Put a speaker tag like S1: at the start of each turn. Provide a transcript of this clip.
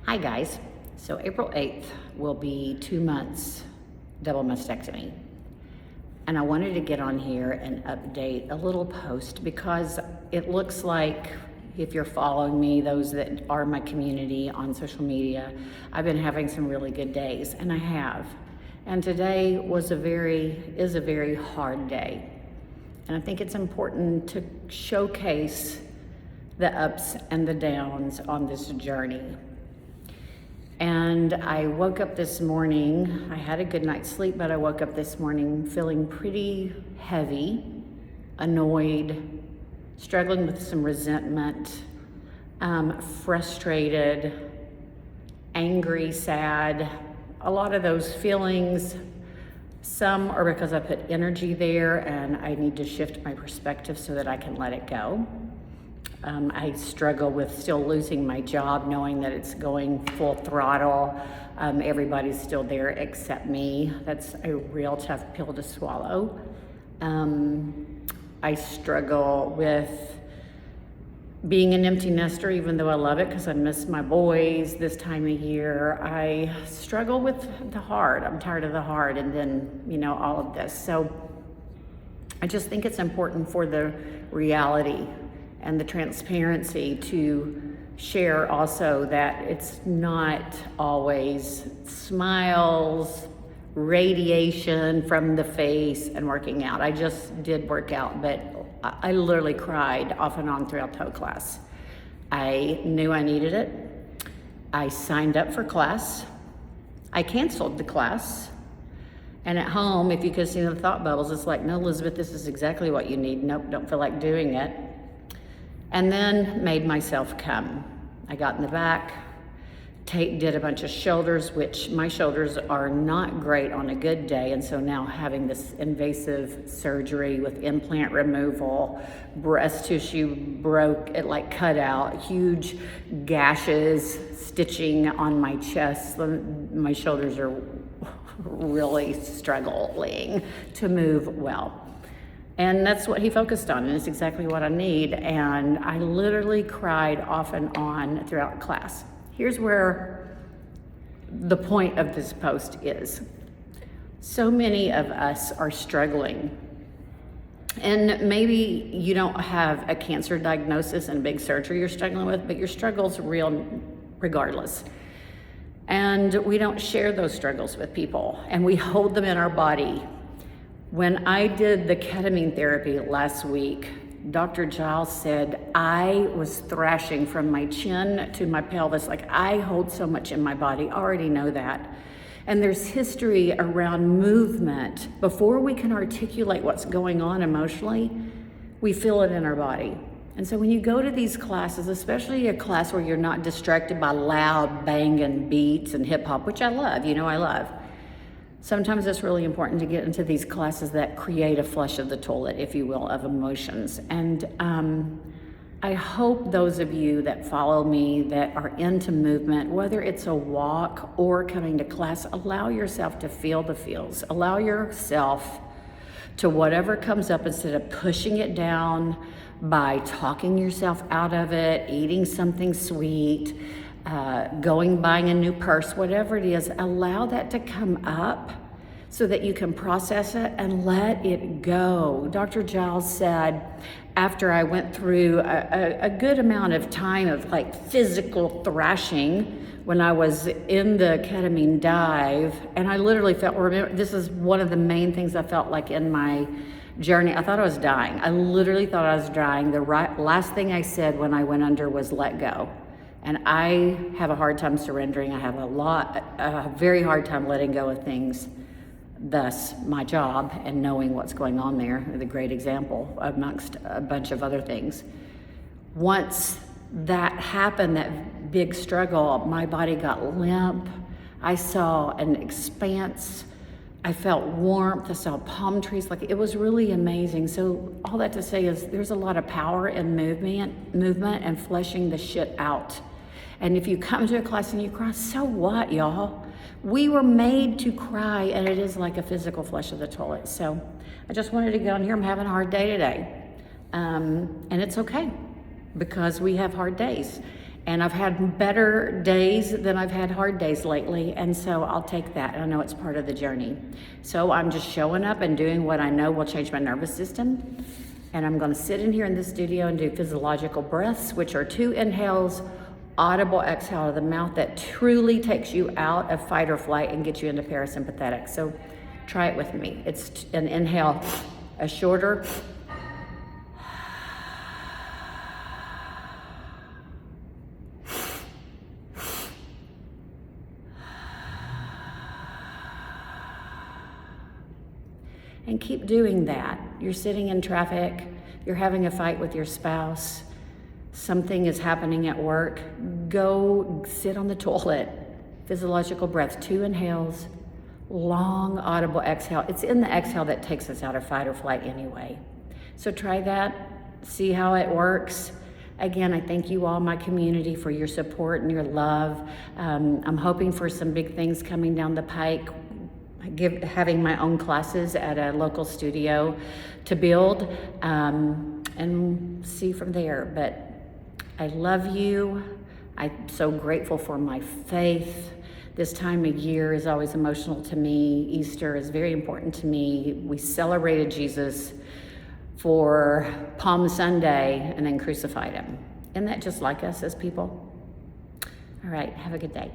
S1: Hi guys, so April 8th will be 2 months double mastectomy. And I wanted to get on here and update a little post because it looks like, if you're following me, those that are my community on social media, I've been having some really good days, and I have. And today is a very hard day. And I think it's important to showcase the ups and the downs on this journey. And I woke up this morning, I had a good night's sleep, but I woke up this morning feeling pretty heavy, annoyed, struggling with some resentment, frustrated, angry, sad. A lot of those feelings, some are because I put energy there and I need to shift my perspective so that I can let it go. I struggle with still losing my job, knowing that it's going full throttle. Everybody's still there except me. That's a real tough pill to swallow. I struggle with being an empty nester, even though I love it because I miss my boys this time of year. I struggle with the hard. I'm tired of the hard, and then, all of this. So I just think it's important for the reality and the transparency to share also that it's not always smiles, radiation from the face, and working out. I just did work out, but I literally cried off and on throughout the whole class. I knew I needed it. I signed up for class. I canceled the class. And at home, if you could see the thought bubbles, it's like, no, Elizabeth, this is exactly what you need. Nope, don't feel like doing it. And then made myself come. I got in the back, did a bunch of shoulders, which my shoulders are not great on a good day. And so now having this invasive surgery with implant removal, breast tissue broke, it like cut out, huge gashes, stitching on my chest. My shoulders are really struggling to move well. And that's what he focused on, and it's exactly what I need. And I literally cried off and on throughout class. Here's where the point of this post is. So many of us are struggling. And maybe you don't have a cancer diagnosis and big surgery you're struggling with, but your struggle's real regardless. And we don't share those struggles with people, and we hold them in our body. When I did the ketamine therapy last week, Dr. Giles said I was thrashing from my chin to my pelvis. Like, I hold so much in my body. I already know that. And there's history around movement. Before we can articulate what's going on emotionally, we feel it in our body. And so when you go to these classes, especially a class where you're not distracted by loud banging beats and hip hop, which I love, I love. Sometimes it's really important to get into these classes that create a flush of the toilet, if you will, of emotions. And I hope those of you that follow me that are into movement, whether it's a walk or coming to class, allow yourself to feel the feels. Allow yourself to whatever comes up instead of pushing it down by talking yourself out of it, eating something sweet, buying a new purse, whatever it is. Allow that to come up so that you can process it and let it go. Dr. Giles said, after I went through a good amount of time of physical thrashing when I was in the ketamine dive, and I literally remember, this is one of the main things I felt like in my journey. I thought I was dying. I literally thought I was dying. The last thing I said when I went under was let go. And I have a hard time surrendering. I have a very hard time letting go of things, thus my job and knowing what's going on there, the great example amongst a bunch of other things. Once that happened, that big struggle, my body got limp. I saw an expanse. I felt warmth. I saw palm trees. It was really amazing. So all that to say is there's a lot of power in movement and fleshing the shit out. And if you come to a class and you cry, so what, y'all? We were made to cry, and it is like a physical flush of the toilet. So I just wanted to get on here. I'm having a hard day today. And it's okay, because we have hard days. And I've had better days than I've had hard days lately, and so I'll take that. I know it's part of the journey. So I'm just showing up and doing what I know will change my nervous system. And I'm gonna sit in here in the studio and do physiological breaths, which are 2 inhales, audible exhale out of the mouth that truly takes you out of fight or flight and gets you into parasympathetic. So try it with me. It's an inhale, a shorter, and keep doing that. You're sitting in traffic, you're having a fight with your spouse, something is happening at work, go sit on the toilet. Physiological breath, 2 inhales, long audible exhale. It's in the exhale that takes us out of fight or flight anyway. So try that, see how it works. Again, I thank you all, my community, for your support and your love. I'm hoping for some big things coming down the pike. Having my own classes at a local studio to build and see from there. But I love you. I'm so grateful for my faith. This time of year is always emotional to me. Easter is very important to me. We celebrated Jesus for Palm Sunday and then crucified him. Isn't that just like us as people? All right, have a good day.